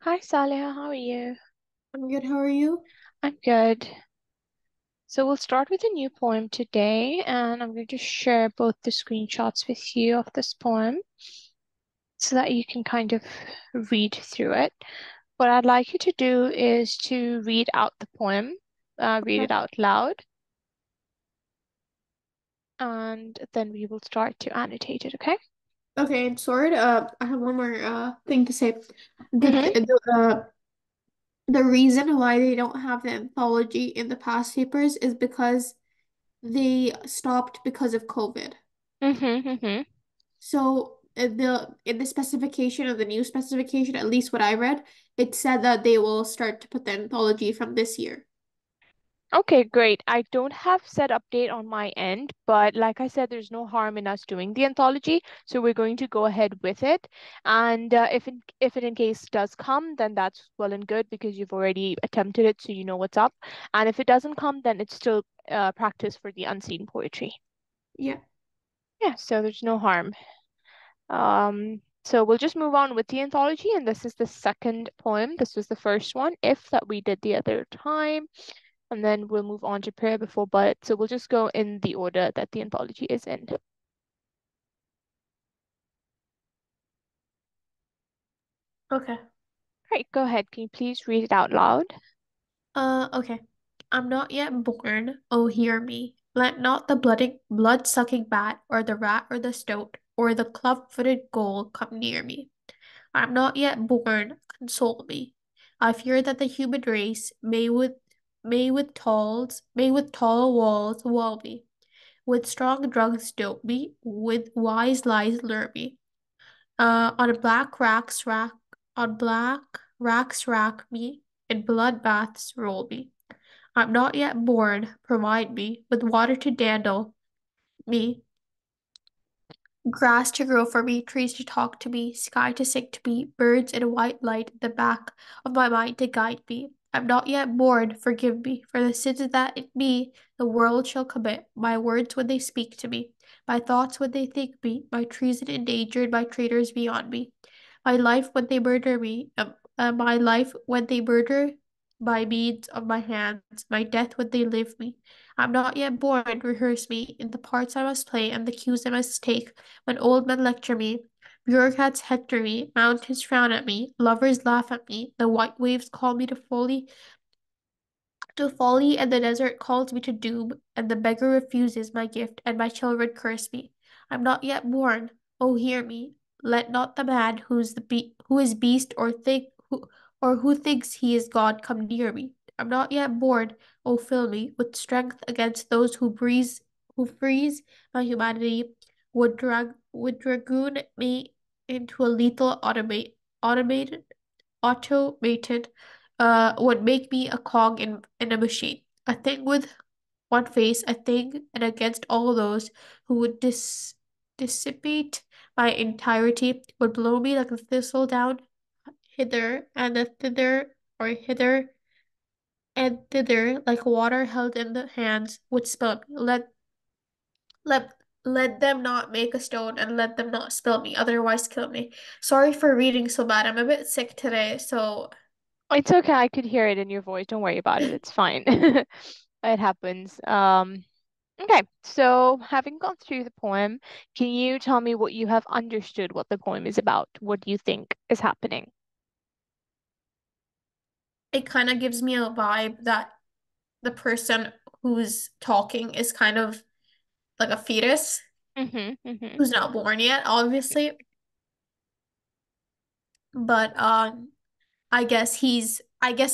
Hi, Salia. How are you? I'm good. How are you? I'm good. So we'll start with a new poem today, and I'm going to share both the screenshots with you of this poem so that you can kind of read through it. What I'd like you to do is to read out the poem, read Okay. it out loud, and then we will start to annotate it, okay? Okay, and Sword, I have one more thing to say. Mm-hmm. The reason why they don't have the anthology in the past papers is because they stopped because of COVID. Mm-hmm. Mm-hmm. So in the specification of the new specification, at least what I read, it said that they will start to put the anthology from this year. Okay, great. I don't have set update on my end, but like I said, there's no harm in us doing the anthology, so we're going to go ahead with it. And if it in case does come, then that's well and good because you've already attempted it, so you know what's up. And if it doesn't come, then it's still practice for the unseen poetry. Yeah. Yeah, so there's no harm. So we'll just move on with the anthology, and this is the second poem. This was the first one, if that we did the other time. And then we'll move on to prayer before bed. So we'll just go in the order that the anthology is in. Okay. Great, go ahead. Can you please read it out loud? Okay. I'm not yet born, oh hear me. Let not the blood-sucking bat, or the rat, or the stoat, or the club-footed gull come near me. I'm not yet born, console me. I fear that the human race may with tall walls wall me, with strong drugs dope me, with wise lies lure me. On black racks rack me, in bloodbaths roll me. I'm not yet born, provide me with water to dandle me, grass to grow for me, trees to talk to me, sky to sing to me, birds in a white light at the back of my mind to guide me. I'm not yet born, forgive me, for the sins that in me the world shall commit, my words when they speak to me, my thoughts when they think me, my treason endangered, my traitors beyond me, my life when they murder me, my life when they murder by means of my hands, my death when they live me. I'm not yet born, rehearse me in the parts I must play and the cues I must take. When old men lecture me, bureaucrats hector me, mountains frown at me, lovers laugh at me, the white waves call me to folly, and the desert calls me to doom, and the beggar refuses my gift, and my children curse me. I'm not yet born. Oh, hear me. Let not the man who is beast or who thinks he is God come near me. I'm not yet born. Oh, fill me with strength against those who freeze my humanity, would dragoon me into a lethal automated would make me a cog in a machine, a thing with one face, a thing, and against all those who would dissipate my entirety, would blow me like a thistle down hither and thither, or hither and thither, like water held in the hands, would spill me. Let let them not make a stone, and let them not spill me, otherwise kill me. Sorry for reading so bad. I'm a bit sick today, so It's okay. I could hear it in your voice. Don't worry about it. It's fine. It happens. Okay. So having gone through the poem, can you tell me what you have understood what the poem is about? What do you think is happening? it kind of gives me a vibe that the person who's talking is kind of like a fetus Mm-hmm. Mm-hmm. who's not born yet, obviously. But I guess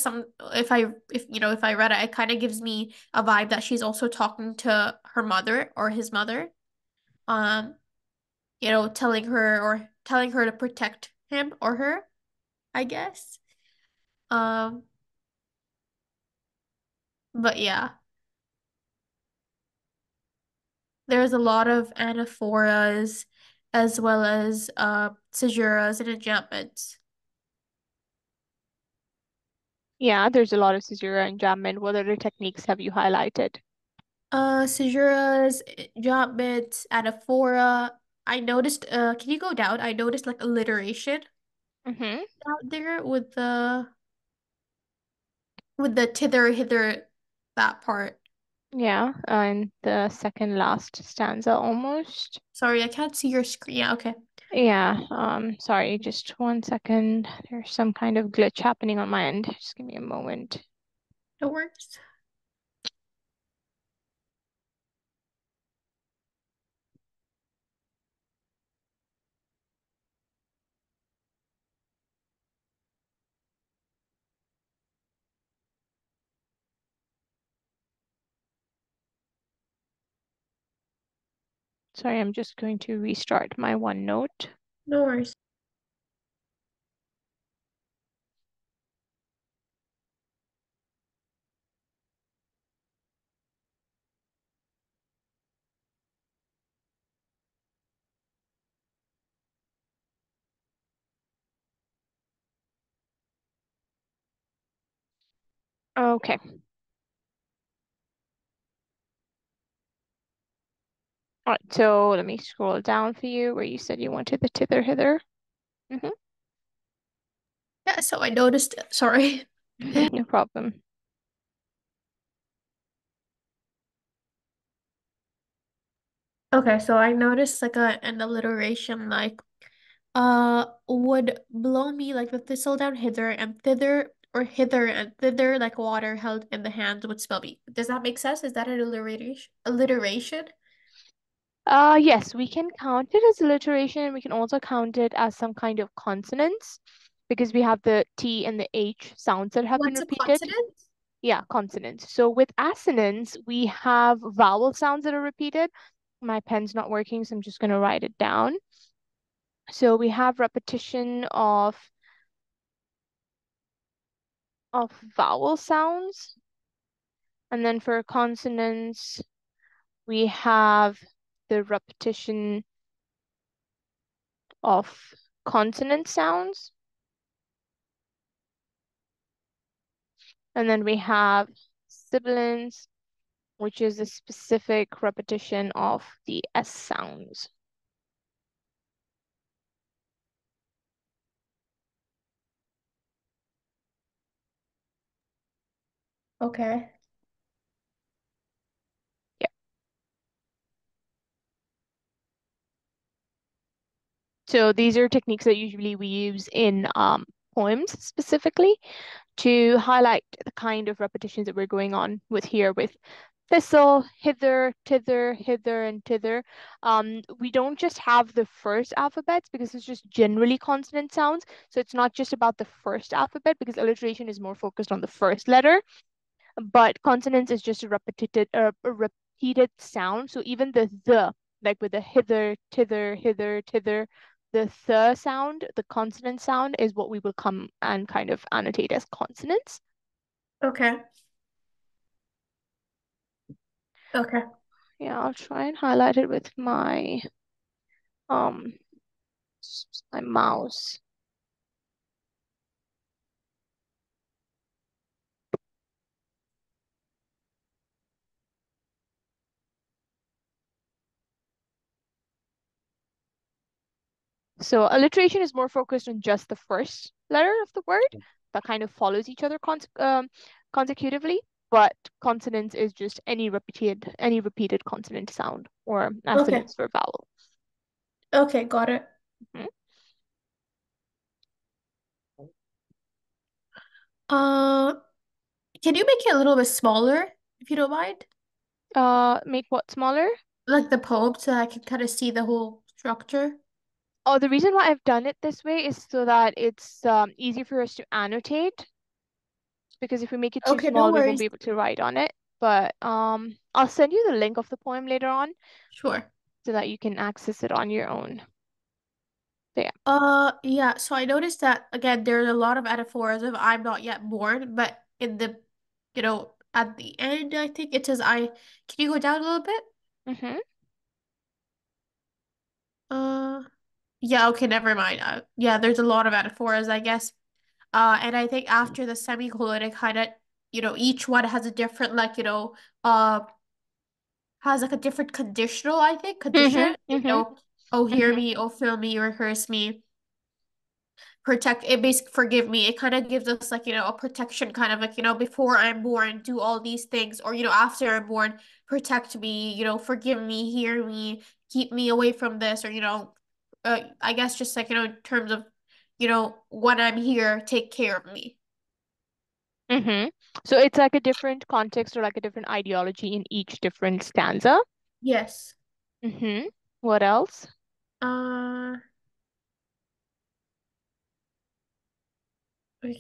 some if I read it, it kind of gives me a vibe that she's also talking to her mother or his mother. Um, telling her to protect him or her, I guess. Um, but yeah, there's a lot of anaphoras as well as caesuras and enjambments. Yeah, there's a lot of caesura and Jamin. What other techniques have you highlighted? Caesuras, enjambments, anaphora. I noticed, can you go down? I noticed like alliteration. Mm-hmm. out there with the tither hither that part. Yeah, and the second last stanza almost. Sorry, I can't see your screen. Yeah, okay. Yeah, sorry, just 1 second. There's some kind of glitch happening on my end. Just give me a moment. No worries. Sorry, I'm just going to restart my OneNote. No worries. Okay. All right, so let me scroll down for you where you said you wanted the tither hither. Mm-hmm. Yeah, so I noticed, sorry. No problem. Okay, so I noticed like an alliteration like would blow me like the thistle down hither and thither or hither and thither like water held in the hands would spill me. Does that make sense? Is that an alliteration? Alliteration? Yes, we can count it as alliteration. We can also count it as some kind of consonants because we have the T and the H sounds that have been What's a repeated. consonant? Yeah, consonants. So with assonants, we have vowel sounds that are repeated. My pen's not working, so I'm just going to write it down. So we have repetition of vowel sounds. And then for consonants, we have the repetition of consonant sounds. And then we have sibilants, which is a specific repetition of the S sounds. Okay. Yeah. So these are techniques that usually we use in poems specifically to highlight the kind of repetitions that we're going on with here with thistle, hither, tither, hither, and tither. We don't just have the first alphabets because it's just generally consonant sounds. So it's not just about the first alphabet because alliteration is more focused on the first letter, but consonants is just a repeated sound. So even the, like with the hither, tither, hither, tither, the sound, the consonant sound is what we will come and kind of annotate as consonants. Okay. Okay. Yeah, I'll try and highlight it with um my mouse. So alliteration is more focused on just the first letter of the word that kind of follows each other consecutively, but consonants is just any repeated consonant sound or Okay. assonance for vowel. Okay, got it. Mhm. Uh, can you make it a little bit smaller if you don't mind? Make what smaller? Like the poem so I can kind of see the whole structure. Oh, the reason why I've done it this way is so that it's easy for us to annotate because if we make it too Okay, no small, we won't worries. be able to write on it. But I'll send you the link of the poem later on Sure. so that you can access it on your own. So yeah. Yeah, so I noticed that again, there's a lot of anaphors of I'm not yet born, but in the, at the end, I think it says can you go down a little bit? Mm-hmm. Uh, yeah, okay, never mind. Yeah, there's a lot of anaphors, I guess. And I think after the semicolon, it kind of, each one has a different, like, has like a different conditional, I think, condition. Mm-hmm. Mm-hmm. Oh, hear Mm-hmm. me, oh, feel me, rehearse me. protect it, basically forgive me. It kind of gives us like, a protection kind of like, before I'm born, do all these things, or after I'm born, protect me, forgive me, hear me, keep me away from this, or I guess just like, in terms of, when I'm here, take care of me. Mm-hmm. So it's like a different context or like a different ideology in each different stanza. Yes. Mm-hmm. What else? Uh,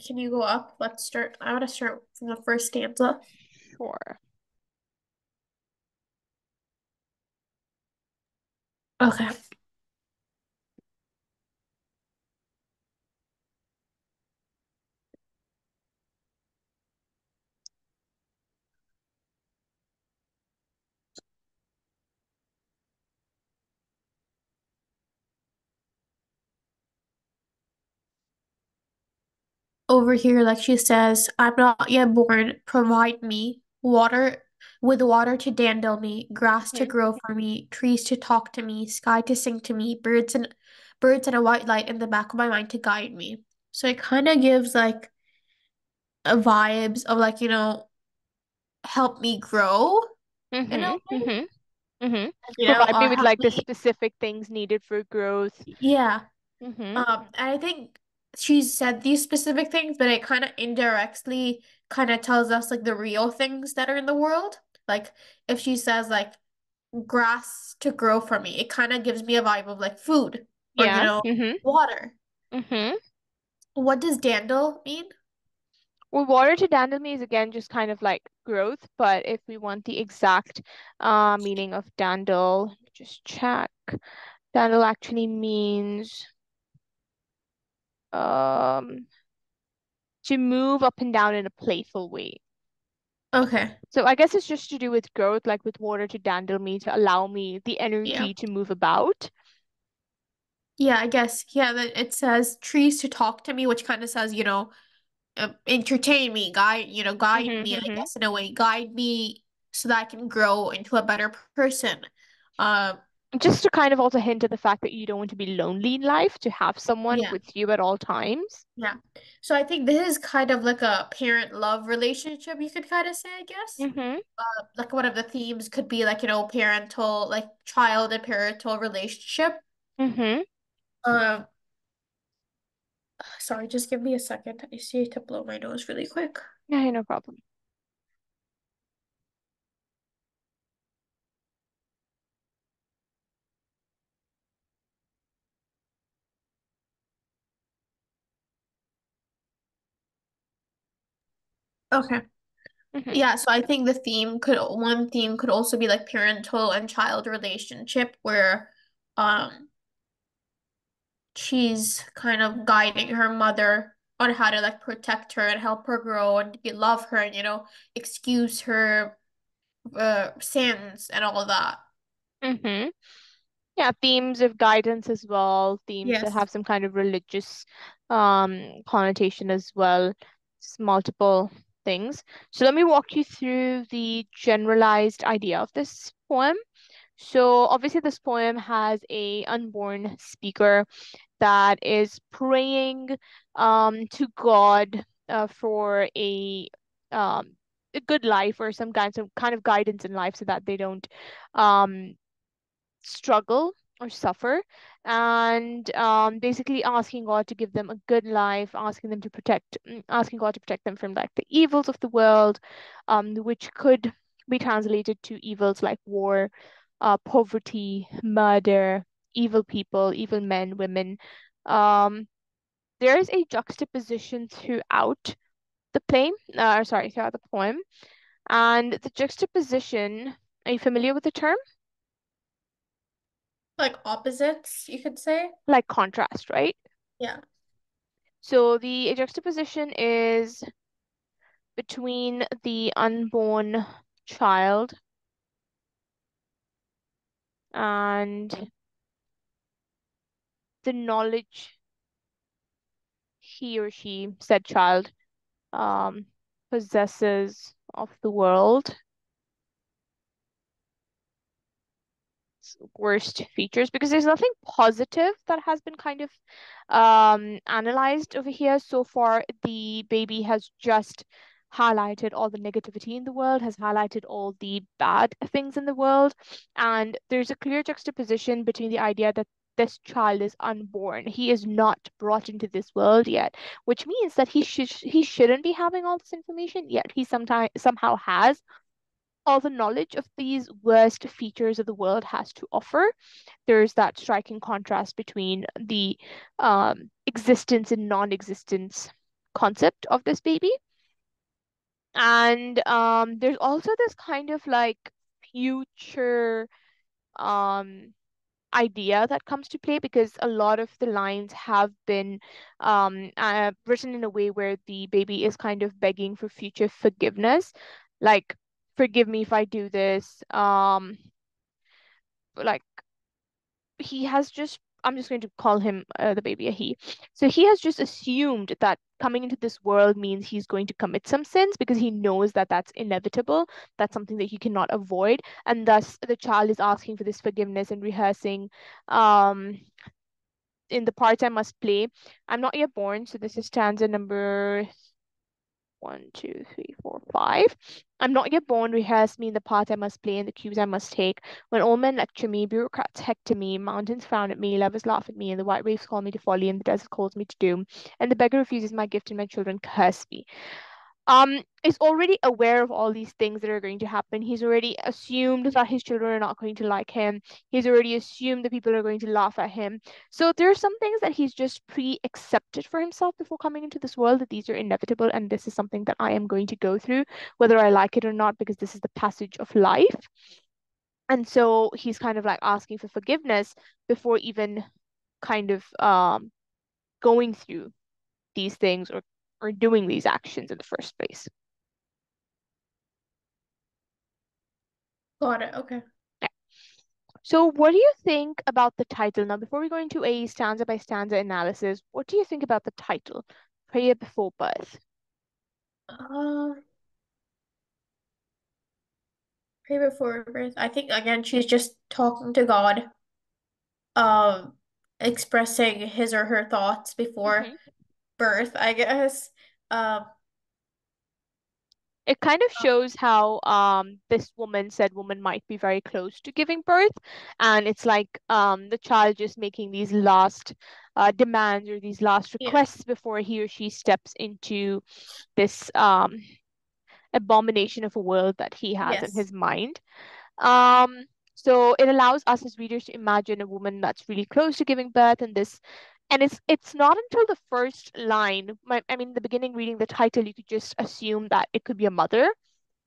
can you go up? Let's start. I want to start from the first stanza. Sure. Okay. Over here, like she says, I'm not yet born. Provide me water with water to dandle me, grass to Mm-hmm. grow for me, trees to talk to me, sky to sing to me, birds and a white light in the back of my mind to guide me. So it kind of gives like a vibes of like, help me grow in a Mm-hmm. way, Mm-hmm. Mm-hmm. you know, Provide me or with help like the me. specific things needed for growth. Yeah. Mm-hmm. And I think she said these specific things, but it kind of indirectly kind of tells us like the real things that are in the world. Like if she says like grass to grow for me, it kind of gives me a vibe of like food or Yeah. Mm-hmm. water. Mm-hmm. What does dandle mean? Well, water to dandle me is again just kind of like growth, but if we want the exact meaning of dandle, just check. Dandle actually means um to move up and down in a playful way. Okay. So I guess it's just to do with growth, like with water to dandle me, to allow me the Yeah. energy to move about. Yeah, I guess. Yeah, then it says trees to talk to me, which kind of says, entertain me, guide Mm-hmm, me, I mm-hmm. guess, in a way, guide me so that I can grow into a better person. Um, Just to kind of also hint at the fact that you don't want to be lonely in life, to have someone yeah, with you at all times. yeah. So I think this is kind of like a parent love relationship, you could kind of say, I guess. Mm-hmm, Like one of the themes could be like, parental, like child and parental relationship. mm-hmm. Um, sorry, just give me a second. I just need to blow my nose really quick. Yeah, no problem. Okay. Mm-hmm, Yeah, so I think one theme could also be like parental and child relationship where um she's kind of guiding her mother on how to like protect her and help her grow and love her and excuse her sins and all of that. mm-hmm. Yeah, themes of guidance as well, themes that Yes. have some kind of religious connotation as well. It's multiple things. So let me walk you through the generalized idea of this poem. So obviously this poem has a unborn speaker that is praying to God for a good life or some kind of guidance in life so that they don't um struggle or suffer, and basically asking God to give them a good life, asking God to protect them from like the evils of the world, which could be translated to evils like war, poverty, murder, evil people, evil men, women. Um, there is a juxtaposition throughout the play, throughout the poem, and the juxtaposition. Are you familiar with the term? Like opposites, you could say. Like contrast, right? Yeah. So the juxtaposition is between the unborn child and the knowledge he or she, said child, um, possesses of the world. baby's worst features, because there's nothing positive that has been kind of analyzed over here. So far, the baby has just highlighted all the negativity in the world, has highlighted all the bad things in the world. And there's a clear juxtaposition between the idea that this child is unborn. He is not brought into this world yet, which means that he shouldn't be having all this information, yet he sometimes somehow has all the knowledge of these worst features of the world has to offer. There's that striking contrast between the existence and non-existence concept of this baby. And there's also this kind of like future um, idea that comes to play, because a lot of the lines have been written in a way where the baby is kind of begging for future forgiveness, like, forgive me if I do this. Like, he has just, I'm just going to call him the baby a he. So he has just assumed that coming into this world means he's going to commit some sins, because he knows that that's inevitable. That's something that he cannot avoid. And thus the child is asking for this forgiveness and rehearsing um, in the parts I must play. I'm not yet born. So this is stanza number 1, 2, 3, 4, 5. I'm not yet born, rehearse me in the part I must play and the cues I must take. When all men lecture me, bureaucrats hector me, mountains frown at me, lovers laugh at me, and the white waves call me to folly, and the desert calls me to doom, and the beggar refuses my gift, and my children curse me. Is already aware of all these things that are going to happen. He's already assumed that his children are not going to like him. He's already assumed that people are going to laugh at him. So there are some things that he's just pre-accepted for himself before coming into this world, that these are inevitable and this is something that I am going to go through, whether I like it or not, because this is the passage of life. And so he's kind of like asking for forgiveness before even kind of going through these things, or doing these actions in the first place. Got it. Okay. So, what do you think about the title? Now, before we go into a stanza by stanza analysis, what do you think about the title, Prayer Before Birth? Uh, pray before birth. I think again she's just talking to God, um, expressing his or her thoughts before Hmm. birth, I guess. Um, It kind of shows how this woman, said woman, might be very close to giving birth, and it's like the child just making these last demands or these last yeah. requests before he or she steps into this abomination of a world that he has in Yes. his mind. Um, so it allows us as readers to imagine a woman that's really close to giving birth, and this, and it's not until the first line, I mean, the beginning reading the title, you could just assume that it could be a mother.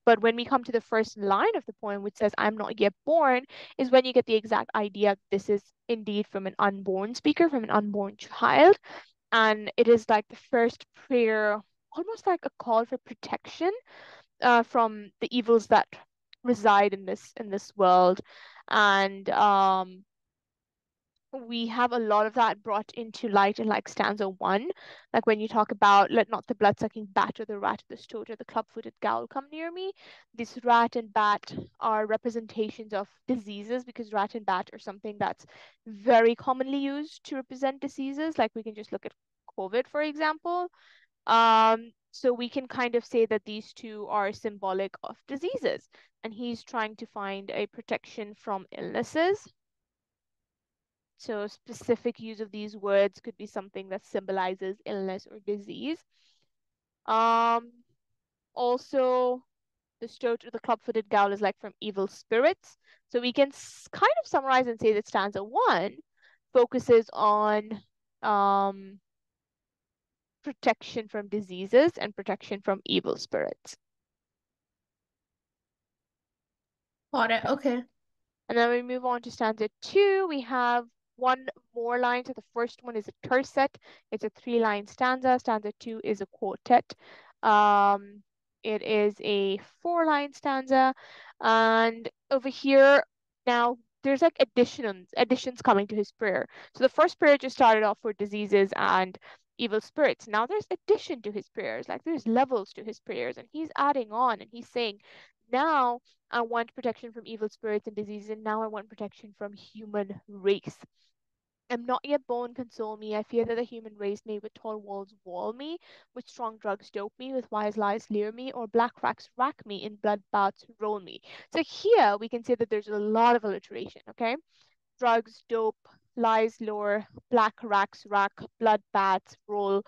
But when we come to the first line of the poem, which says, I'm not yet born, is when you get the exact idea this is indeed from an unborn speaker, from an unborn child. And it is like the first prayer, almost like a call for protection from the evils that reside in this world. And we have a lot of that brought into light in like stanza 1, like when you talk about, let not the blood-sucking bat or the rat or the stoat or the club-footed gowl come near me. This rat and bat are representations of diseases, because rat and bat are something that's very commonly used to represent diseases. Like, we can just look at COVID, for example. So we can kind of say that these two are symbolic of diseases, and he's trying to find a protection from illnesses. So specific use of these words could be something that symbolizes illness or disease. Um, Also, the stoat or the club-footed gowl is like from evil spirits. So we can kind of summarize and say that stanza 1 focuses on protection from diseases and protection from evil spirits. Got it. Okay. Okay. And then we move on to stanza 2. We have one more line. So the first one is a tercet. It's a 3-line stanza. Stanza 2 is a quartet. Um, it is a 4-line stanza. And over here, now there's like additions coming to his prayer. So the first prayer just started off for diseases and evil spirits. Now there's addition to his prayers, like there's levels to his prayers, and he's adding on and he's saying, Now I want protection from evil spirits and diseases, and now I want protection from human race. Am not yet born, console me. I fear that the human race may with tall walls wall me, with strong drugs dope me, with wise lies lure me, or black racks rack me, in blood baths roll me. So here we can say that there's a lot of alliteration, okay? Drugs, dope, lies, lure, black racks rack, blood baths roll.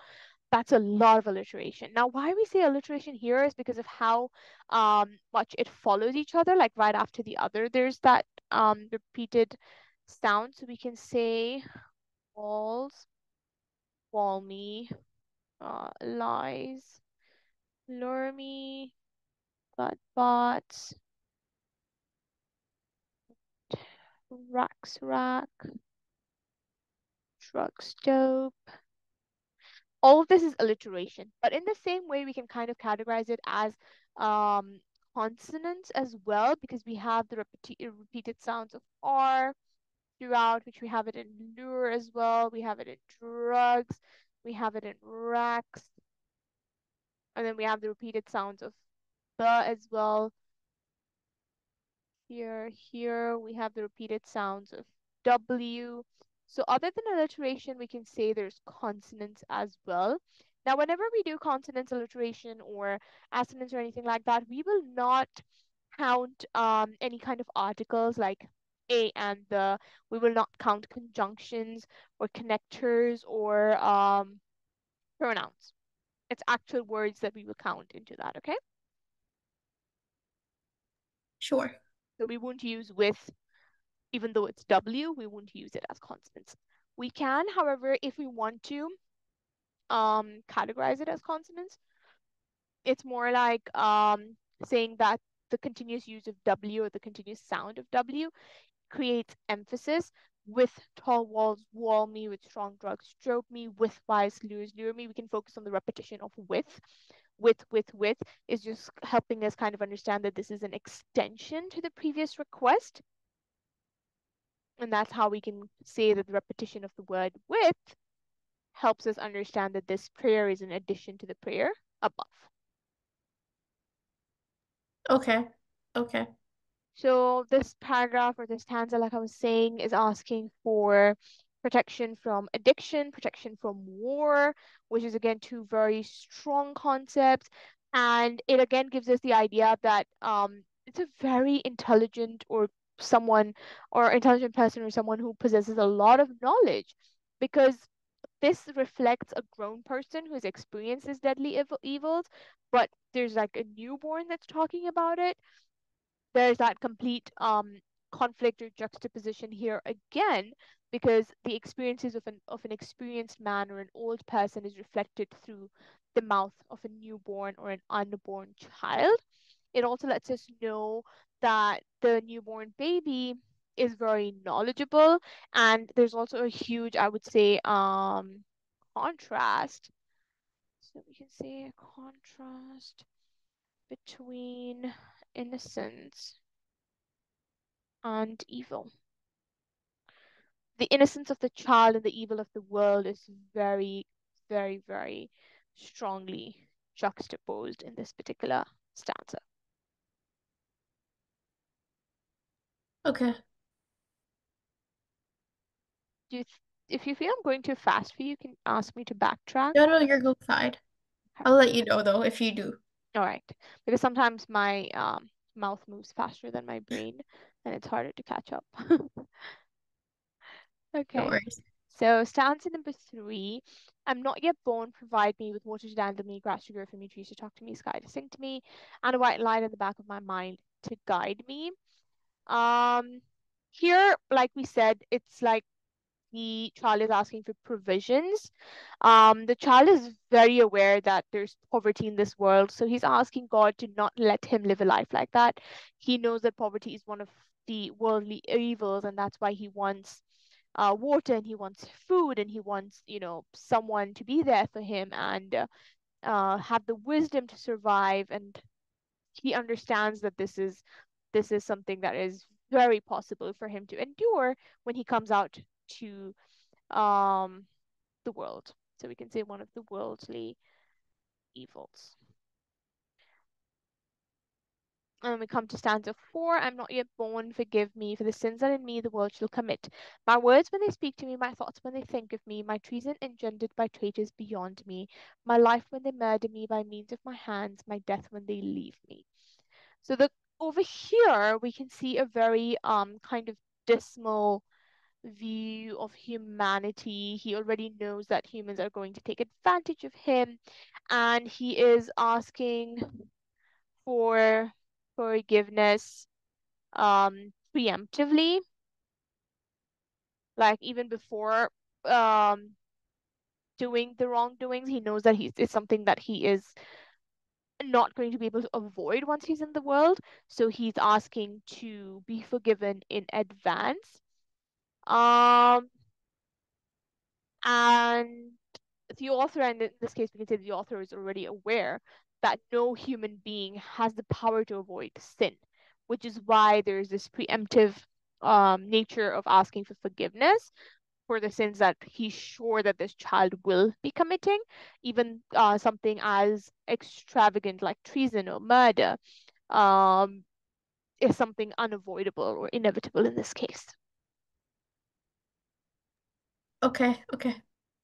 That's a lot of alliteration. Now, why we say alliteration here is because of how much it follows each other, like right after the other. There's that repeated sound. So we can say walls, wall me, lies, lure me, bloodbaths, racks rack, drugs dope. All of this is alliteration, but in the same way, we can kind of categorize it as um, consonants as well, because we have the repeated sounds of R throughout, which we have it in lure as well. We have it in drugs. We have it in racks. And then we have the repeated sounds of the as well. Here we have the repeated sounds of W. So other than alliteration, we can say there's consonants as well. Now, whenever we do consonants, alliteration, or assonance or anything like that, we will not count any kind of articles like a and the. We will not count conjunctions or connectors or pronouns. It's actual words that we will count into that, okay? Sure. So we won't use with, even though it's W, we won't use it as consonants. We can, however, if we want to categorize it as consonants, it's more like saying that the continuous use of W or the continuous sound of W creates emphasis. With tall walls wall me, with strong drugs stroke me, with wise lures lure me. We can focus on the repetition of with is just helping us kind of understand that this is an extension to the previous request. And that's how we can say that the repetition of the word with helps us understand that this prayer is an addition to the prayer above. Okay. Okay. So this paragraph or this stanza, like I was saying, is asking for protection from addiction, protection from war, which is again two very strong concepts. And it again gives us the idea that it's a very intelligent or someone or intelligent person or someone who possesses a lot of knowledge, because this reflects a grown person who has experienced these deadly evils, but there's like a newborn that's talking about it. There's that complete conflict or juxtaposition here again, because the experiences of an experienced man or an old person is reflected through the mouth of a newborn or an unborn child. It also lets us know that the newborn baby is very knowledgeable, and there's also a huge, I would say, contrast. So we can say a contrast between innocence and evil. The innocence of the child and the evil of the world is very, very, very strongly juxtaposed in this particular stanza. Okay. Do you if you feel I'm going too fast for you, you can ask me to backtrack. No, no, you're going fine. Okay. I'll let you know though if you do. All right. Because sometimes my mouth moves faster than my brain and it's harder to catch up. No Okay. worries. So stanza number 3. I'm not yet born, provide me with water to dandle me, grass to grow for me, trees to talk to me, sky to sing to me, and a white light in the back of my mind to guide me. Um, Here, like we said, it's like the child is asking for provisions. The child is very aware that there's poverty in this world, so he's asking God to not let him live a life like that. He knows that poverty is one of the worldly evils, and that's why he wants water, and he wants food, and he wants, someone to be there for him and have the wisdom to survive. And he understands that this is something that is very possible for him to endure when he comes out to um the world. So we can say one of the worldly evils. And we come to stanza 4. I'm not yet born, forgive me, for the sins that in me the world shall commit. My words when they speak to me, my thoughts when they think of me, my treason engendered by traitors beyond me, my life when they murder me by means of my hands, my death when they leave me. So the over here we can see a very kind of dismal view of humanity. He already knows that humans are going to take advantage of him, and he is asking for forgiveness preemptively, like even before um doing the wrongdoings. He knows that it's something that he is not going to be able to avoid once he's in the world, so he's asking to be forgiven in advance. um and the author, and in this case we can say the author is already aware that no human being has the power to avoid sin, which is why there's this preemptive nature of asking for forgiveness for the sins that he's sure that this child will be committing, even something as extravagant like treason or murder um, is something unavoidable or inevitable in this case. Okay, okay.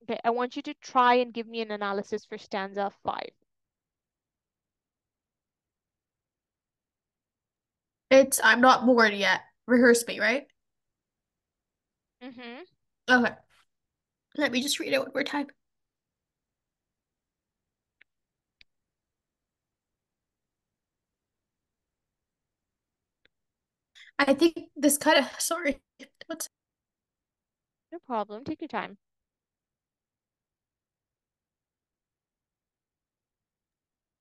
Okay, I want you to try and give me an analysis for stanza 5. It's I'm not bored yet. Rehearse me, right? Mm-hmm. Okay. Let me just read it one more time. I think this kind of sorry. What's No problem. Take your time.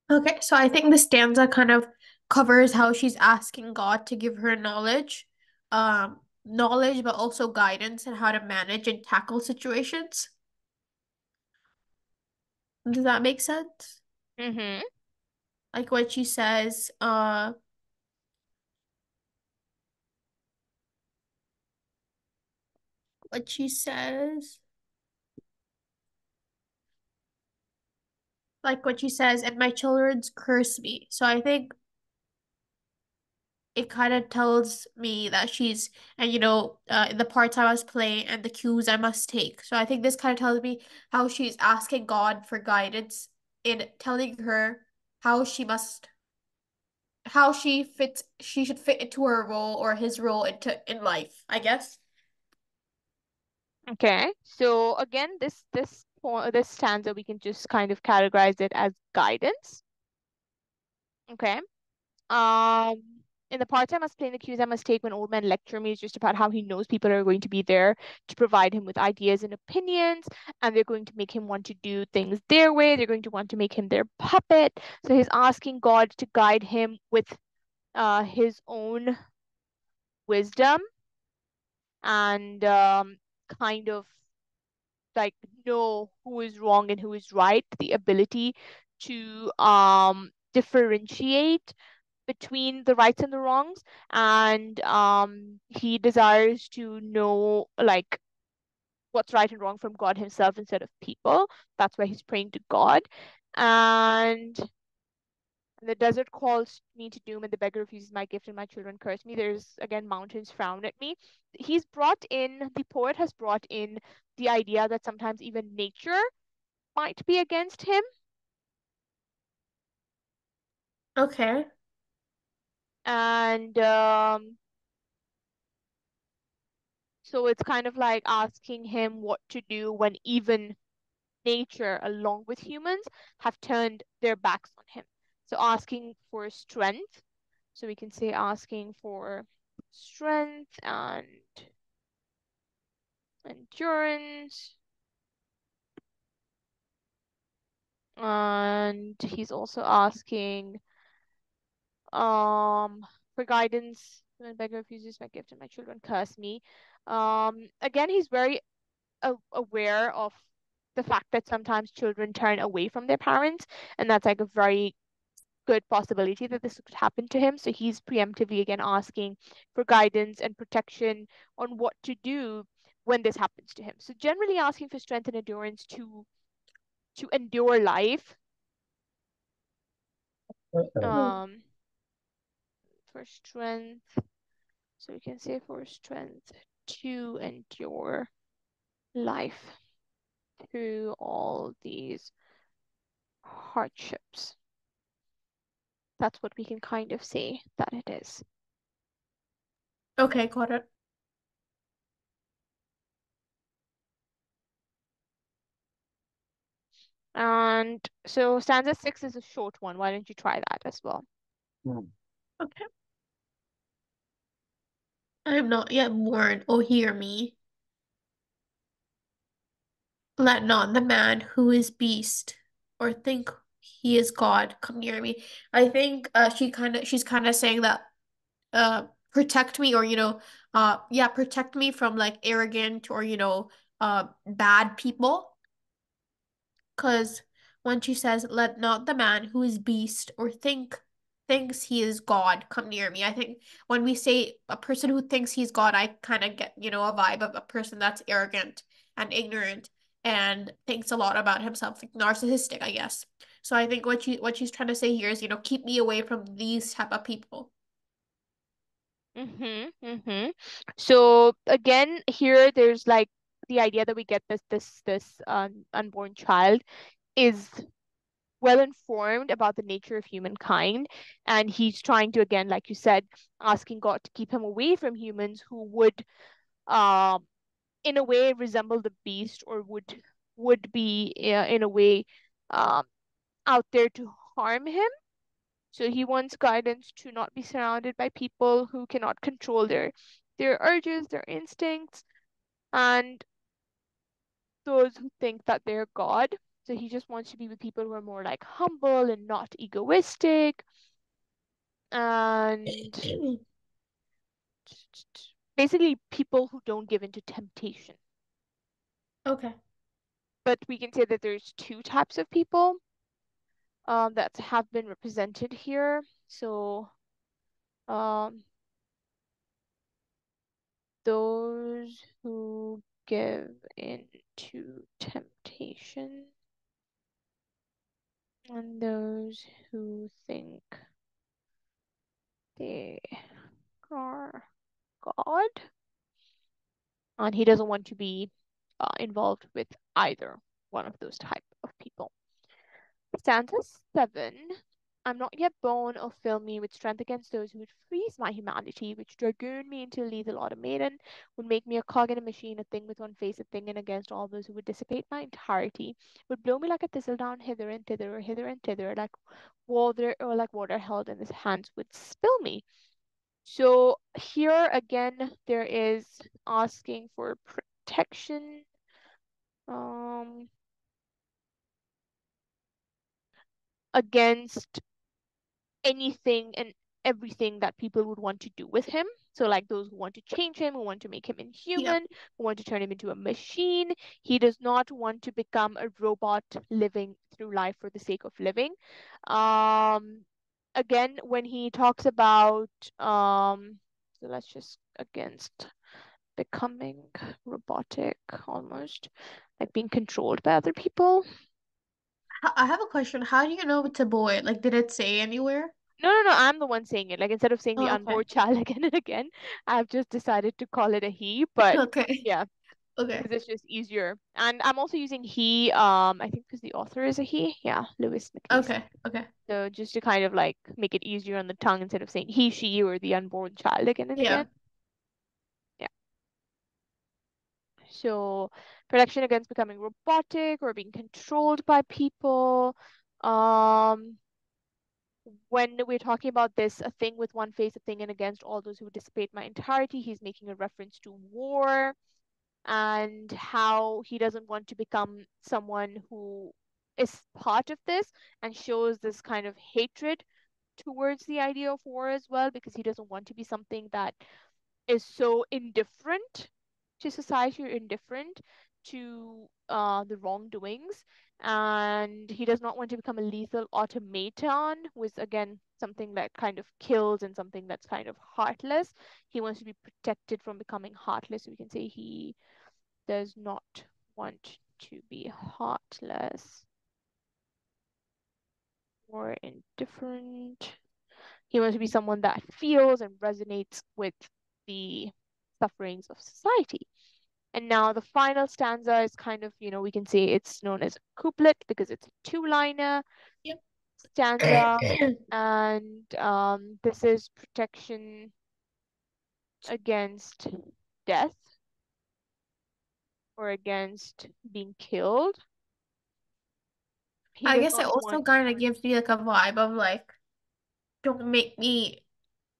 Okay, so I think the stanza kind of covers how she's asking God to give her knowledge, but also guidance and how to manage and tackle situations. Does that make sense? Mm-hmm. Like what she says, what she says, like what she says, and my children's curse me. So I think it kind of tells me that she's and the parts I must play and the cues I must take. So I think this kind of tells me how she's asking God for guidance in telling her how she must how she should fit into her role or his role in life, I guess. Okay. So again, this stanza we can just kind of categorize it as guidance. Okay. Um, in the parts I must play and the cues I must take when old men lecture me is just about how he knows people are going to be there to provide him with ideas and opinions, and they're going to make him want to do things their way. They're going to want to make him their puppet. So he's asking God to guide him with his own wisdom and kind of like know who is wrong and who is right, the ability to differentiate between the rights and the wrongs, and he desires to know like what's right and wrong from God himself instead of people. That's why he's praying to God. And the desert calls me to doom, and the beggar refuses my gift, and my children curse me. There's again mountains frown at me. The poet has brought in the idea that sometimes even nature might be against him. Okay. And so it's kind of like asking him what to do when even nature, along with humans, have turned their backs on him. So asking for strength. So we can say asking for strength and endurance. And he's also asking for guidance. When a beggar refuses my gift and my children curse me. Again, he's very aware of the fact that sometimes children turn away from their parents, and that's like a very good possibility that this could happen to him. So he's preemptively again asking for guidance and protection on what to do when this happens to him. So generally asking for strength and endurance to endure life. Um, for strength. So we can say for strength to endure life through all these hardships. That's what we can kind of say that it is. Okay, got it. And so stanza 6 is a short one. Why don't you try that as well? Okay. I am not yet born, oh hear me. Let not the man who is beast or think he is God come near me. I think she's kind of saying that protect me, or yeah, protect me from like arrogant or bad people. Because when she says, let not the man who is beast or thinks he is God come near me. I think when we say a person who thinks he's God, I kind of get, a vibe of a person that's arrogant and ignorant and thinks a lot about himself, like narcissistic, I guess. So I think what she's trying to say here is, keep me away from these type of people. Mm-hmm. So again, here there's like the idea that we get this unborn child is well informed about the nature of humankind, and he's trying to, again, like you said, asking God to keep him away from humans who would um in a way resemble the beast, or would be in a way um out there to harm him. So he wants guidance to not be surrounded by people who cannot control their urges, their instincts, and those who think that they're God. So he just wants to be with people who are more like humble and not egoistic, and basically people who don't give into temptation. Okay. But we can say that there's two types of people that have been represented here. So um, those who give into temptation and those who think they are God. And he doesn't want to be involved with either one of those type of people. Stanza 7. I'm not yet born, or fill me with strength against those who would freeze my humanity, which dragoon me into a lethal automaton, would make me a cog in a machine, a thing with one face, a thing, and against all those who would dissipate my entirety, would blow me like a thistledown hither and thither, or hither and thither, like water held in his hands would spill me. So here again, there is asking for protection um, against anything and everything that people would want to do with him. So, like those who want to change him, who want to make him Yep. inhuman, who want to turn him into a machine. He does not want to become a robot living through life for the sake of living. Um, Again, when he talks about, so let's just against becoming robotic, almost like being controlled by other people. I have a question. How do you know it's a boy? Like, did it say anywhere? No, I'm the one saying it. Like instead of saying the Oh, unborn okay. child again and again, I've just decided to call it a he. But Okay. yeah, Okay. because it's just easier. And I'm also using he, I think because the author is a he. Yeah, Louis MacNeice. Okay. Okay. So just to kind of like make it easier on the tongue instead of saying he, she, or the unborn child again and again. Yeah. Yeah. So protection against becoming robotic or being controlled by people. Um, when we're talking about this, a thing with one face, a thing, and against all those who would dissipate my entirety, he's making a reference to war and how he doesn't want to become someone who is part of this, and shows this kind of hatred towards the idea of war as well, because he doesn't want to be something that is so indifferent to society or indifferent to the wrongdoings. And he does not want to become a lethal automaton, with again something that kind of kills and something that's kind of heartless. He wants to be protected from becoming heartless. So we can say he does not want to be heartless or indifferent He wants to be someone that feels and resonates with the sufferings of society. And now the final stanza is kind of, we can say it's known as a couplet because it's a two-liner Yep. stanza. And this is protection against death or against being killed. He I does guess it not also want, kind of gives me like a vibe of like, don't make me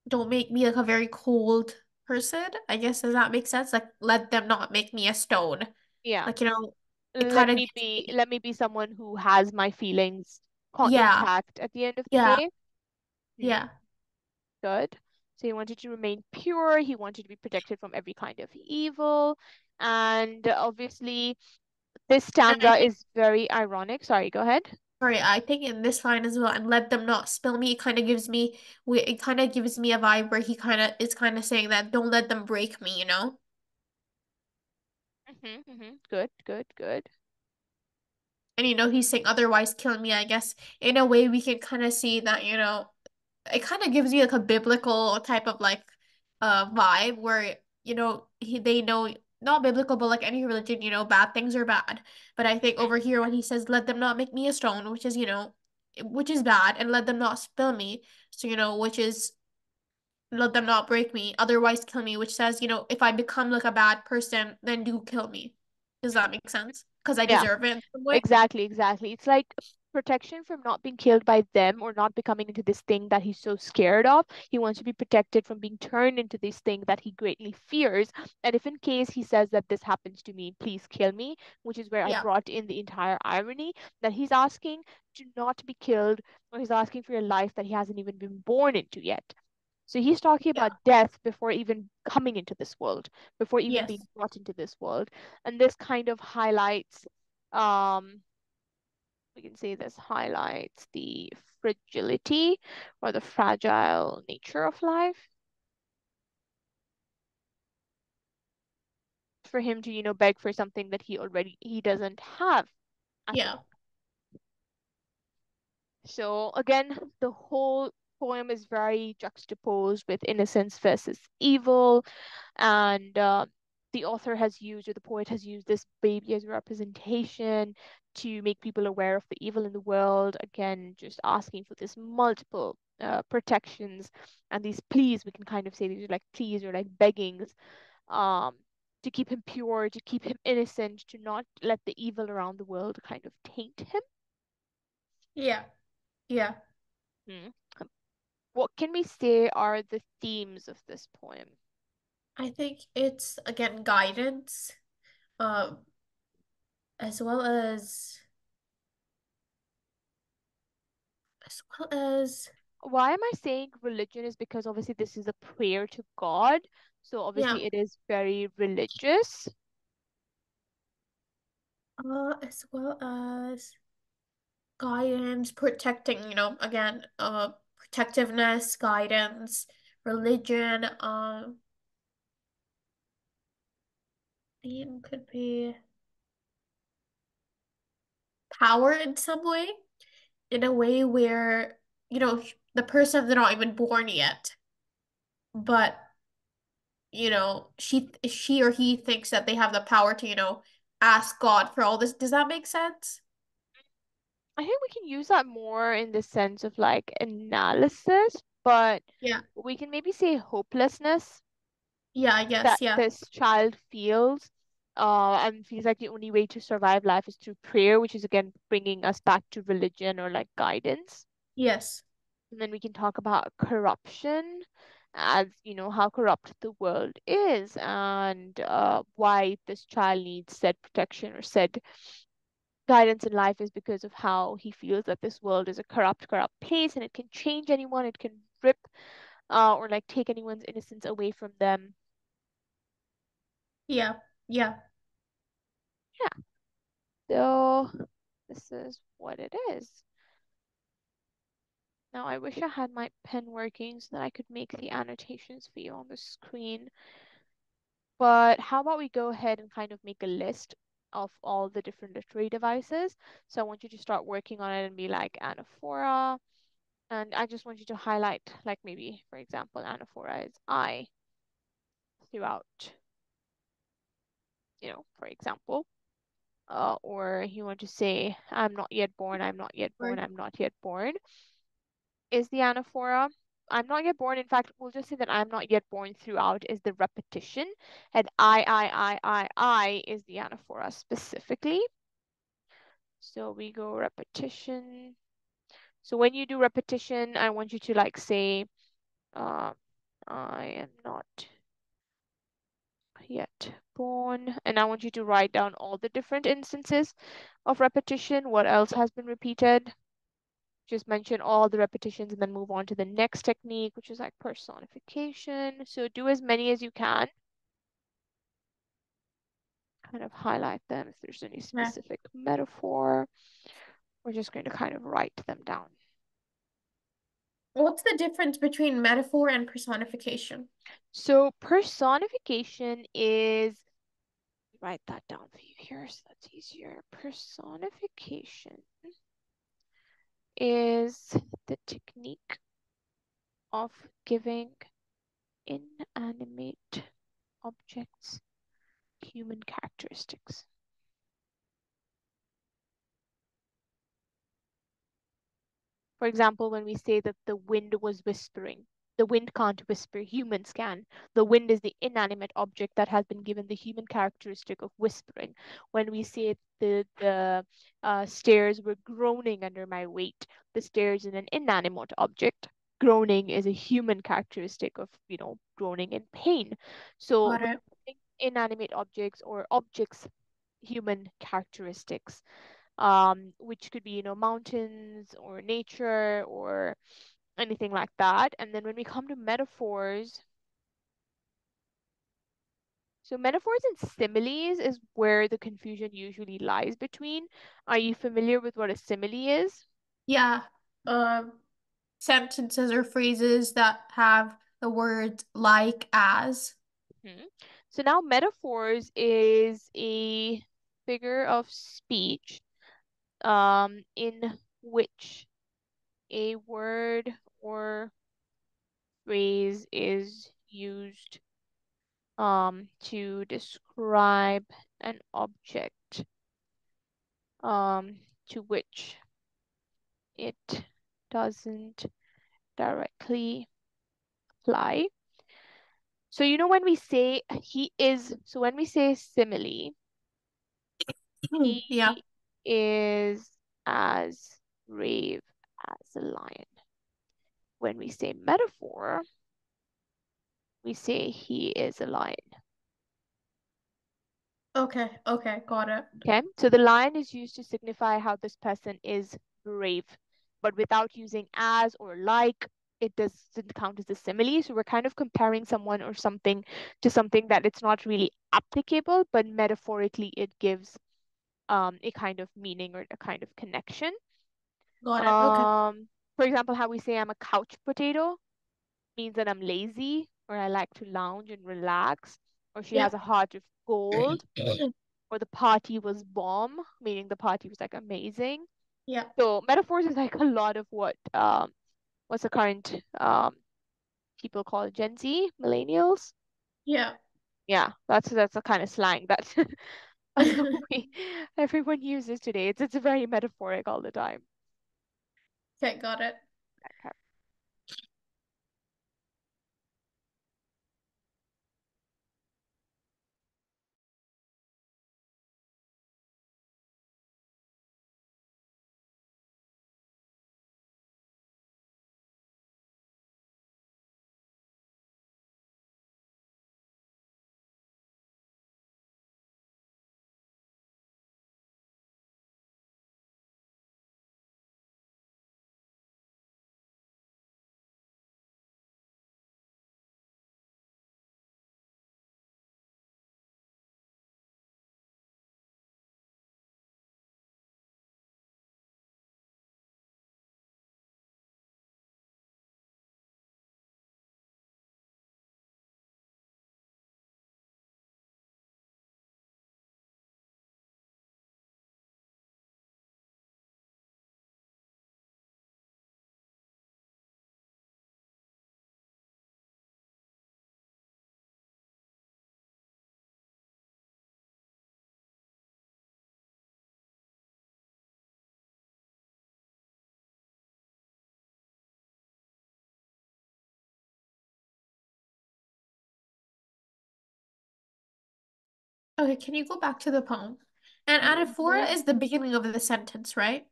don't make me like a very cold person. I guess does that make sense? Like let them not make me a stone. yeah, Like, it let kind of me gives be, me let me be someone who has my feelings yeah, intact at the end of the yeah, day. Hmm, yeah. good. So he wanted to remain pure. He wanted to be protected from every kind of evil. And obviously, this And I stanza think is very ironic. Sorry, go ahead. sorry, I think in this line as well, and let them not spill me, it kind of gives me a vibe where he kind of is kind of saying that don't let them break me, you know? Good, good, good. And he's saying otherwise kill me, I guess. In a way we can kind of see that, it kind of gives you like a biblical type of like vibe where they know not biblical but like any religion, bad things are bad. But I think Mhm. over here when he says let them not make me a stone, which is bad, and let them not spill me, so which is let them not break me, otherwise kill me, which says, if I become like a bad person, then do kill me. Does that make sense? Because I Yeah. deserve it in some way. Exactly, exactly. It's like protection from not being killed by them or not becoming into this thing that he's so scared of. He wants to be protected from being turned into this thing that he greatly fears. And if in case he says that this happens to me, please kill me, which is where I Yeah, brought in the entire irony that he's asking to not be killed or he's asking for a life that he hasn't even been born into yet. So he's talking yeah, about death before even coming into this world, before even being yes, brought into this world. And this kind of highlights um, we can say this highlights the fragility or the fragile nature of life for him to, beg for something that he doesn't have at the yeah, moment. So again, the whole poem is very juxtaposed with innocence versus evil, and the author has used or the poet has used this baby as a representation to make people aware of the evil in the world. Again, just asking for this multiple protections and these pleas. We can kind of say these are like pleas or like beggings um, to keep him pure, to keep him innocent, to not let the evil around the world kind of taint him. yeah, yeah. Hmm. What can we say are the themes of this poem? I think it's again guidance, um, as well as Why am I saying religion is because obviously this is a prayer to God. So yeah, obviously it is very religious. as well as guidance, protecting, again, protectiveness, guidance, religion, theme could be power in some way, in a way where, the person's not even born yet, but she or he thinks that they have the power to, ask God for all this. Does that make sense? I think we can use that more in the sense of like analysis, but Yeah. we can maybe say hopelessness Yeah, I that guess. Yeah. this child feels and feels like the only way to survive life is through prayer, which is again bringing us back to religion or like guidance. Yes. And then we can talk about corruption as, how corrupt the world is and why this child needs said protection or said guidance in life is because of how he feels that this world is a corrupt, corrupt place and it can change anyone, it can rip or like take anyone's innocence away from them. Yeah. Yeah. Yeah, so this is what it is. Now, I wish I had my pen working so that I could make the annotations for you on the screen. But how about we go ahead and kind of make a list of all the different literary devices? So I want you to start working on it and be like anaphora, And I just want you to highlight, like maybe, for example, anaphora is I throughout, for example. Or you want to say, I'm not yet born, I'm not yet born, Word. I'm not yet born is the anaphora. I'm not yet born. In fact, we'll just say that I'm not yet born throughout is the repetition, and I is the anaphora specifically. So we go repetition. So when you do repetition, I want you to like say, uh, I am not yet born. And I want you to write down all the different instances of repetition. What else has been repeated? Just mention all the repetitions and then move on to the next technique, which is like personification. So do as many as you can. Kind of highlight them if there's any Yeah. specific metaphor. We're just going to kind of write them down. What's the difference between metaphor and personification? So personification is, write that down for you here so that's easier. Personification is the technique of giving inanimate objects human characteristics. For example, when we say that the wind was whispering, the wind can't whisper, humans can. The wind is the inanimate object that has been given the human characteristic of whispering. When we say the stairs were groaning under my weight, the stairs is an inanimate object. Groaning is a human characteristic of, groaning in pain. So Got it. inanimate objects or objects, human characteristics, which could be, mountains or nature or anything like that. And then when we come to metaphors, so metaphors and similes is where the confusion usually lies between. Are you familiar with what a simile is? Yeah. Um, Sentences or phrases that have the words like as. Mhm. So now metaphors is a figure of speech in which a word or phrase is used to describe an object to which it doesn't directly apply. So when we say he is, so when we say simile, Yeah. he is as brave as a lion. When we say metaphor, we say he is a lion. Okay. Okay. Got it. Okay, so the lion is used to signify how this person is brave, but without using as or like, it doesn't count as a simile. So we're kind of comparing someone or something to something that it's not really applicable, but metaphorically it gives a kind of meaning or a kind of connection. Got it. Okay. For example, how we say I'm a couch potato means that I'm lazy or I like to lounge and relax, or she has Yeah. a heart of gold, or the party was bomb, meaning the party was like amazing. Yeah. So metaphors is like a lot of what's the current people call Gen Z, millennials. Yeah. Yeah, that's the kind of slang that we everyone uses today. It's very metaphoric all the time. Okay. Got it. Okay. Okay, can you go back to the poem? And anaphora Mhm. is the beginning of the sentence, right?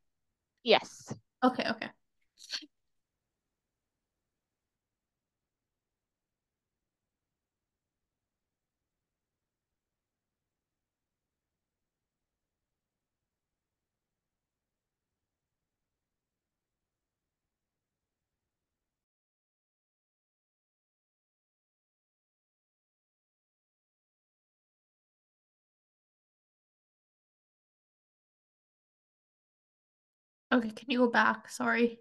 Yes. Okay, okay. Okay, can you go back? Sorry.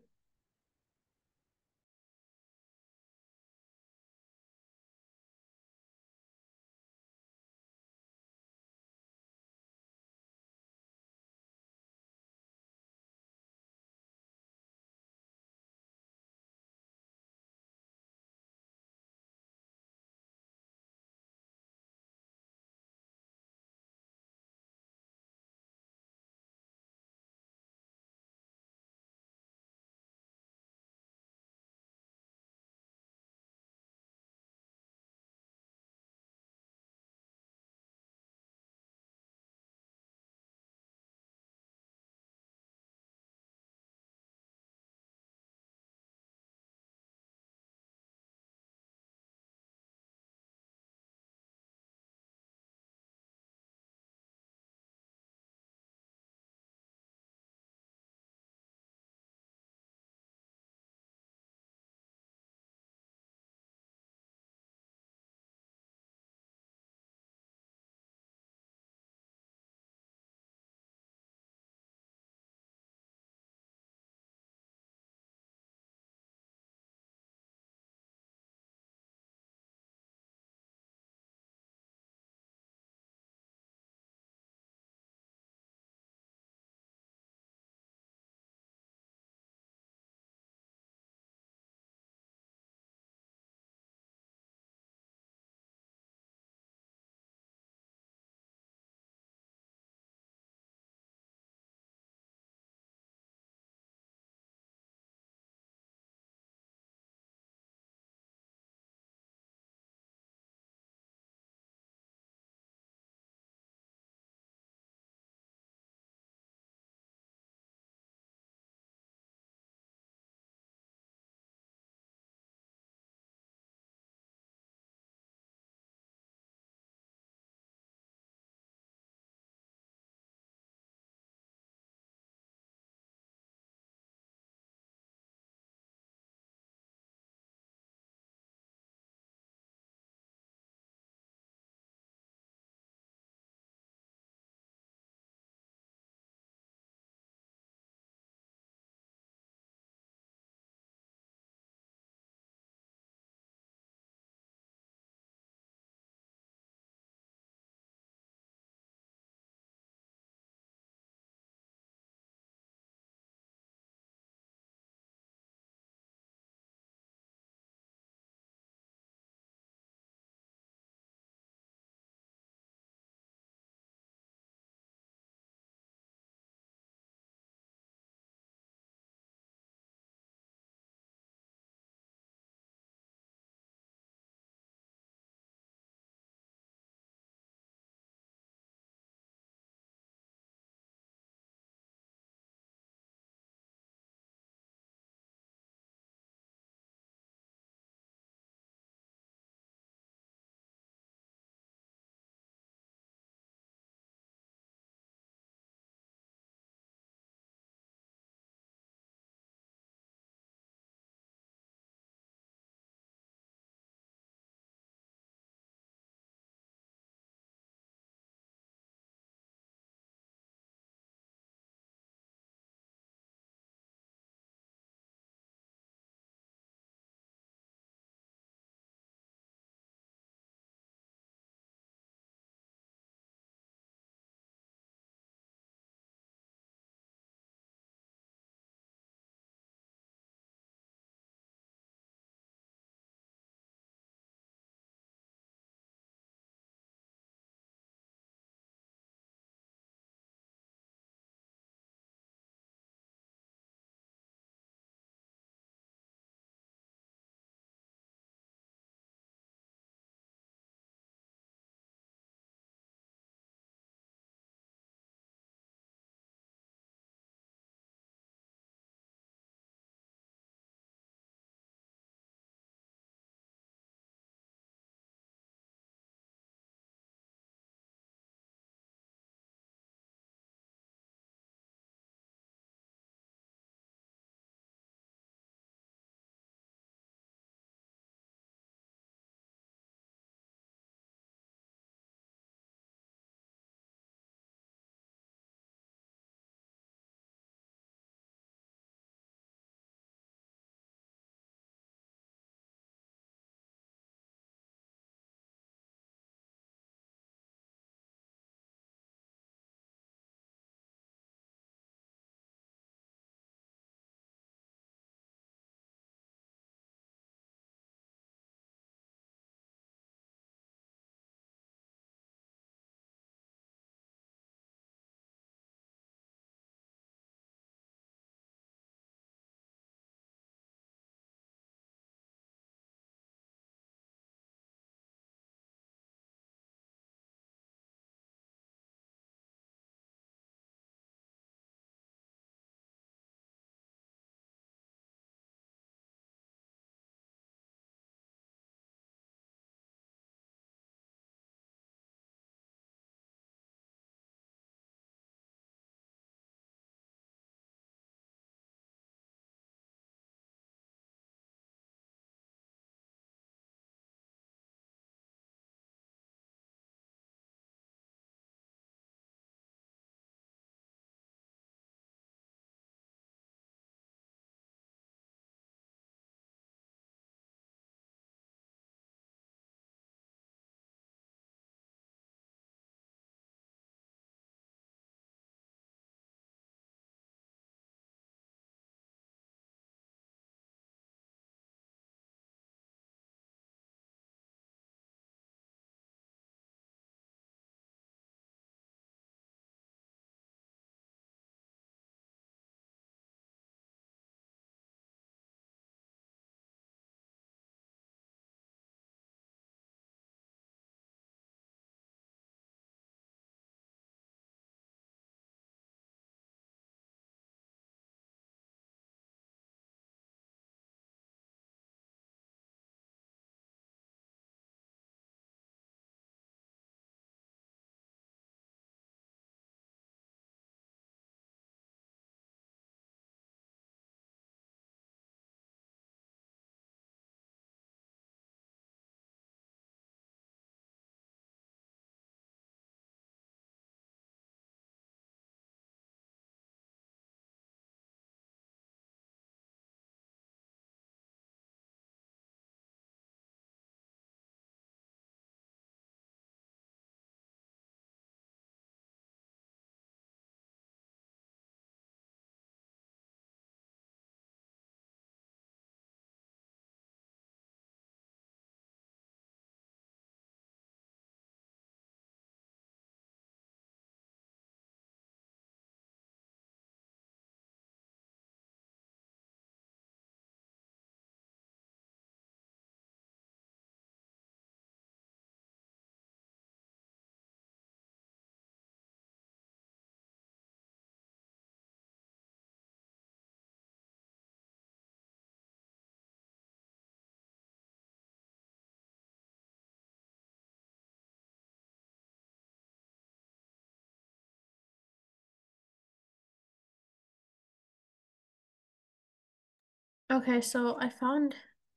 Okay, so I found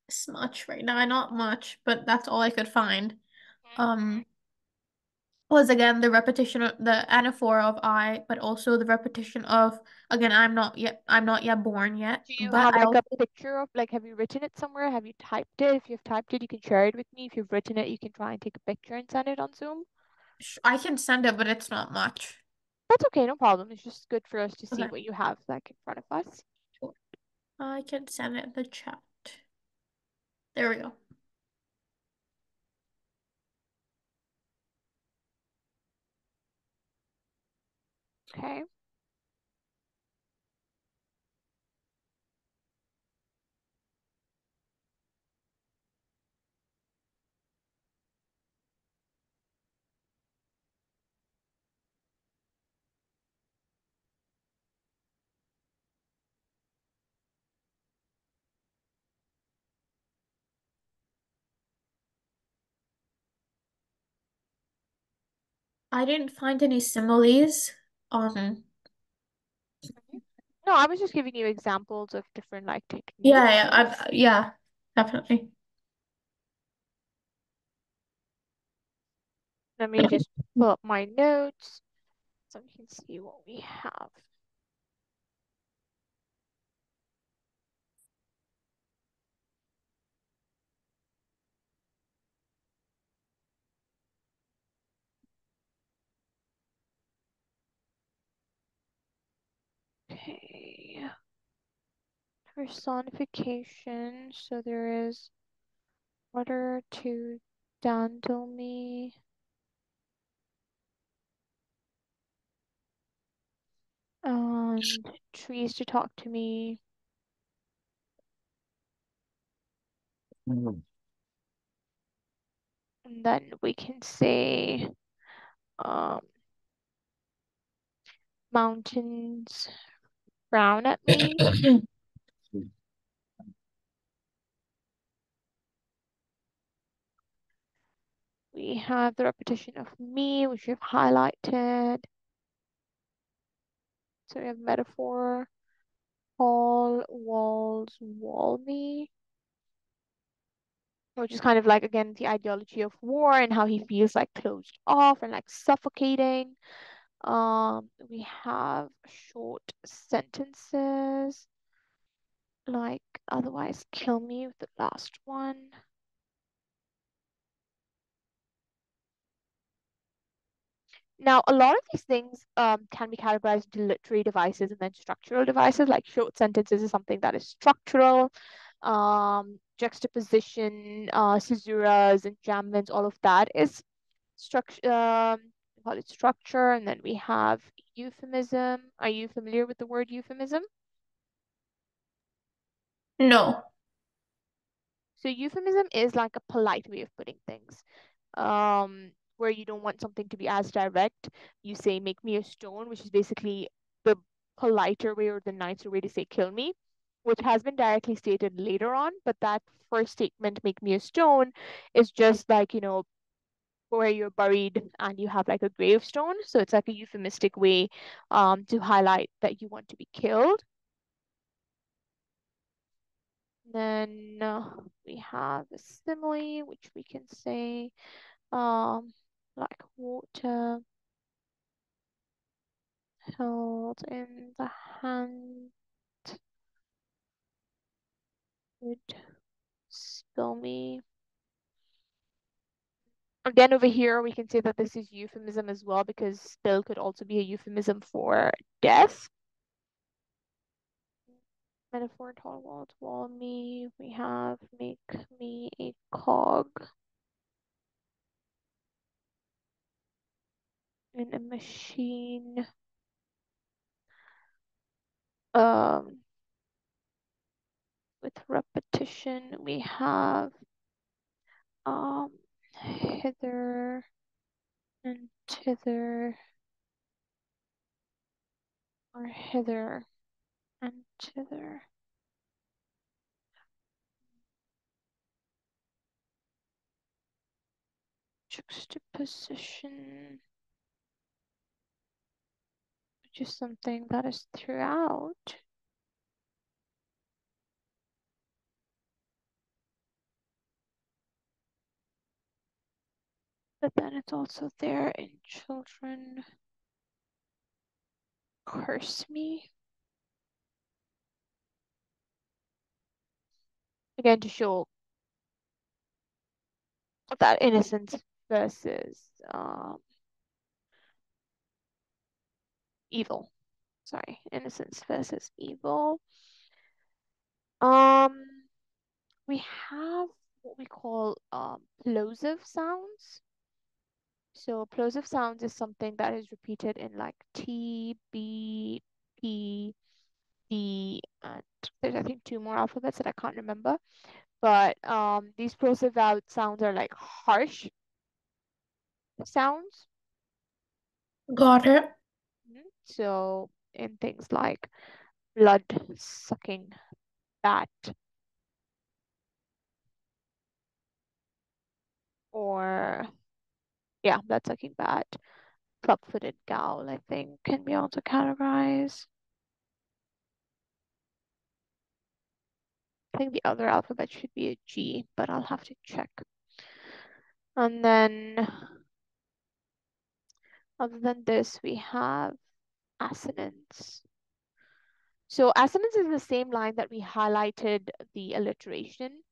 this much right now. Not much, but that's all I could find. Um, was again the repetition of the anaphora of I, but also the repetition of again, I'm not yet born yet. Do you But have I like a also picture of like have you written it somewhere? Have you typed it? If you've typed it, you can share it with me. If you've written it, you can try and take a picture and send it on Zoom. I can send it, but it's not much. That's okay, no problem. It's just good for us to see Okay, what you have like in front of us. sure. I can send it in the chat. There we go. Okay. I didn't find any similes. Um, Mhm. No, I was just giving you examples of different like yeah, techniques. yeah, definitely. Let me just pull up my notes so we can see what we have. Okay. Personification. So there is water to dandle me. And trees to talk to me. Mhm. And then we can say um, mountains frown at me. We have the repetition of me, which we've highlighted. So we have metaphor, tall walls wall me, which is kind of like, again, the ideology of war and how he feels like closed off and like suffocating. We have short sentences, like otherwise kill me with the last one. Now, a lot of these things can be categorized into literary devices and then structural devices, like short sentences is something that is structural. Juxtaposition, caesuras, enjambments, all of that is structure. We call it structure. And then we have euphemism. Are you familiar with the word euphemism? No. So euphemism is like a polite way of putting things. Where you don't want something to be as direct, you say make me a stone, which is basically the politer way or the nicer way to say kill me, which has been directly stated later on, but that first statement, make me a stone, is just like, where you're buried and you have like a gravestone. So it's like a euphemistic way to highlight that you want to be killed. Then we have a simile, which we can say like water held in the hand would spill me. Again, over here, we can say that this is euphemism as well because spill could also be a euphemism for death. Metaphor, tall wall to wall me. We have make me a cog in a machine. Um, with repetition, we have um hither and thither or hither and thither. Juxtaposition, which is something that is throughout. But then it's also there in children curse me. Again, to show that innocence versus evil. Sorry, innocence versus evil. Um, we have what we call plosive sounds. So plosive sounds is something that is repeated in like T, B, P, D, and there's I think two more alphabets that I can't remember. But these plosive sounds are like harsh sounds. Got it. So in things like blood sucking bat or yeah, blood sucking bat, club-footed gal, I think can be also categorized. I think the other alphabet should be a G, but I'll have to check. And then other than this, we have assonance. So assonance is the same line that we highlighted the alliteration.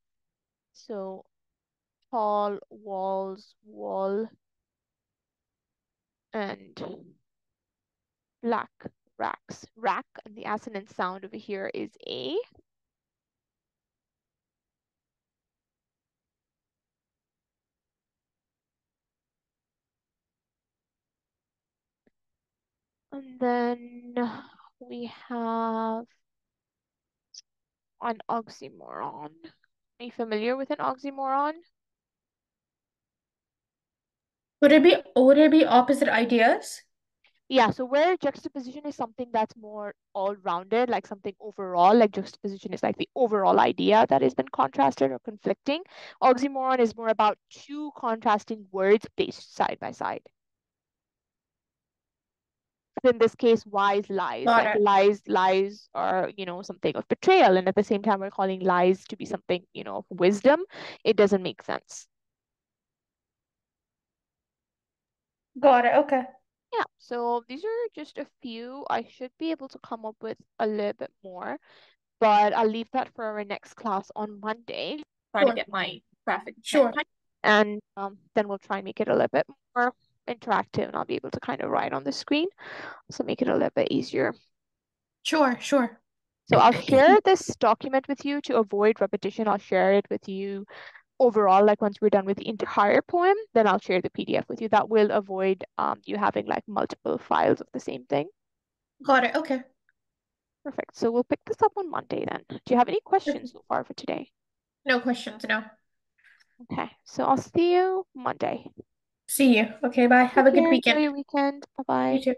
So tall, walls, wall, and black, racks. Rack, and the assonance sound over here is A. And then we have an oxymoron. Are you familiar with an oxymoron? Would it be opposite ideas? Yeah, so where juxtaposition is something that's more all-rounded, like something overall, like juxtaposition is like the overall idea that has been contrasted or conflicting. Oxymoron is more about two contrasting words placed side by side. In this case, wise lies, Got like it. lies are, something of betrayal, and at the same time, we're calling lies to be something, of wisdom. It doesn't make sense. Got it. Okay. Yeah, so these are just a few. I should be able to come up with a little bit more, but I'll leave that for our next class on Monday. Try to Sure. get my graphic design Sure. right. And then we'll try and make it a little bit more interactive, and I'll be able to kind of write on the screen, so make it a little bit easier. Sure. Sure. So I'll share this document with you to avoid repetition. I'll share it with you overall, like once we're done with the entire poem, then I'll share the PDF with you. That will avoid you having like multiple files of the same thing. Got it. Okay. Perfect. So we'll pick this up on Monday then. Do you have any questions so far for today? No questions. No. Okay, so I'll see you Monday. See you. Okay. Bye. Have Take a good care. Enjoy weekend. your weekend. You Bye-bye. too.